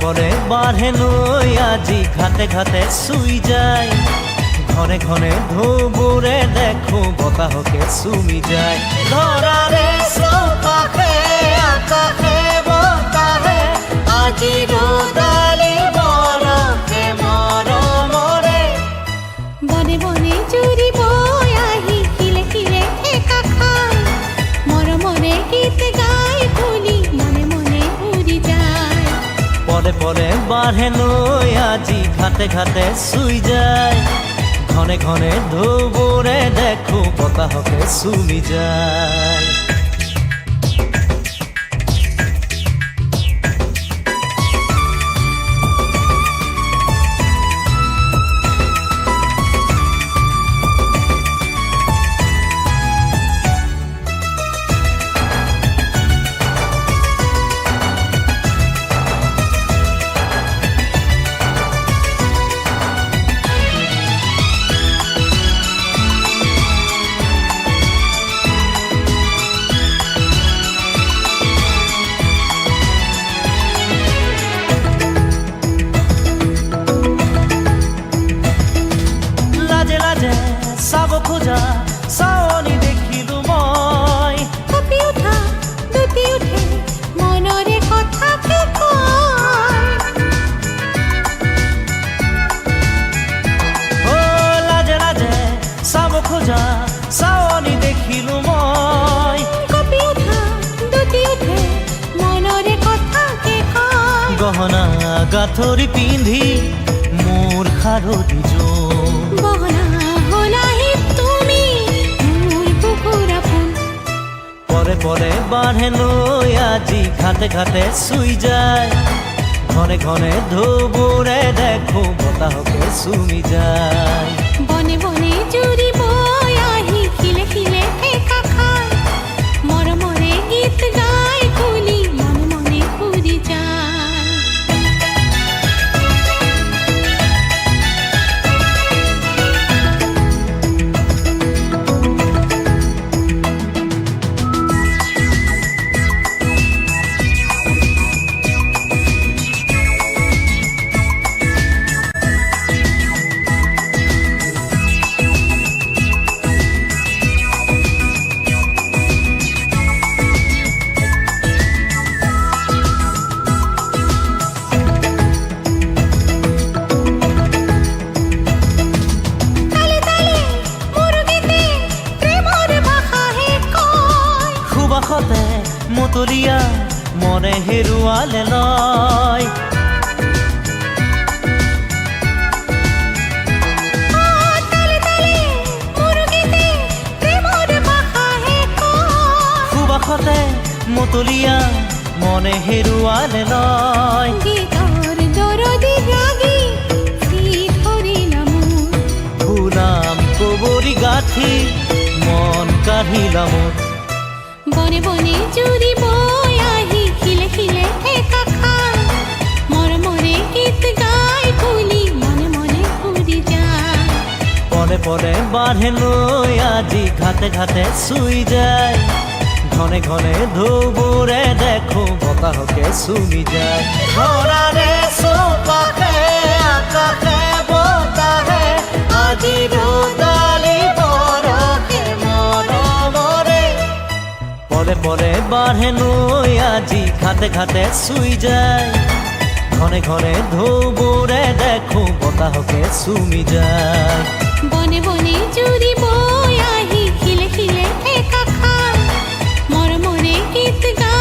পরে বাঢ়ে নৈ আজি ঘাটে ঘাটে চুই যায় ঘনে ঘনে ঢৌবোৰে দেখো বতাহকে চুমি যায় ধৰাৰে চৌপাশে আকাশে বতাহে আজি ৰ'দালি বৰষে মৰমৰে বনে বনে জুৰিব আহি শিলে শিলে ঠেকা খাই মৰমৰে গীত গাই কুলি মনে মনে উৰি যায় পরে পরে বাঢ়ে নৈ আজি ঘাটে ঘাটে চুই যায় ঘনে ঘনে ঢৌবোৰে দেখো বতাহকে চুমি যায় চাব খোজা চাৱনি দেখিলো মই কঁপি উঠা দুটি উঠে মনৰে কথাকে কয় অ লাজে লাজে চাব খোজা চাৱনি দেখিলো মই কঁপি উঠা দুটি উঠে মনৰে কথাকে কয় গহনা গাথৰি পিন্ধি মোৰ শাৰদী জোৰ বহনা হলাহি তুমি মোৰ বুকুৰা ফুল পরে পরে বাঢ়ে নৈ আজি ঘাটে ঘাটে চুই যায় ঘনে ঘনে ঢৌবোৰে দেখো বতাহকে চুমি যায় বনে বনে জুৰিব আহি শিলে শিলে ঠেকা খাই মৰমৰে গীত গাই কুলি মনে মনে উৰি যায় সুবাসতে মতলীয়া মনে হেৰুৱালে লয় সুবাসতে মতলীয়া মনে হেৰুৱালে লয় গীতৰ দৰদি ৰাগি ধৰিলা মোৰ ফুলাম কবৰী গাঁঠি মন কাঢ়িলা মোৰ বনে বনে জুৰিব আহি শিলে শিলে ঠেকা খাই মৰমৰে গীত গাই কুলি মনে মনে উৰি যায় পরে পরে বাঢ়ে নৈ আজি ঘাটে ঘাটে চুই যায় ঘনে ঘনে ঢৌবোৰে দেখো বতাহকে চুমি যায় ধৰাৰে চৌপাশে আকাশে বতাহে আজি ৰ'দালি বৰষে মৰমৰে পরে পরে বাঢ়ে নৈ আজি ঘাটে ঘাটে চুই যায় ঘনে ঘনে ঢৌবোৰে দেখো বতাহকে চুমি যায় বনে বনে জুৰিব আহি শিলে শিলে ঠেকা খাই মৰমৰে গীত গাই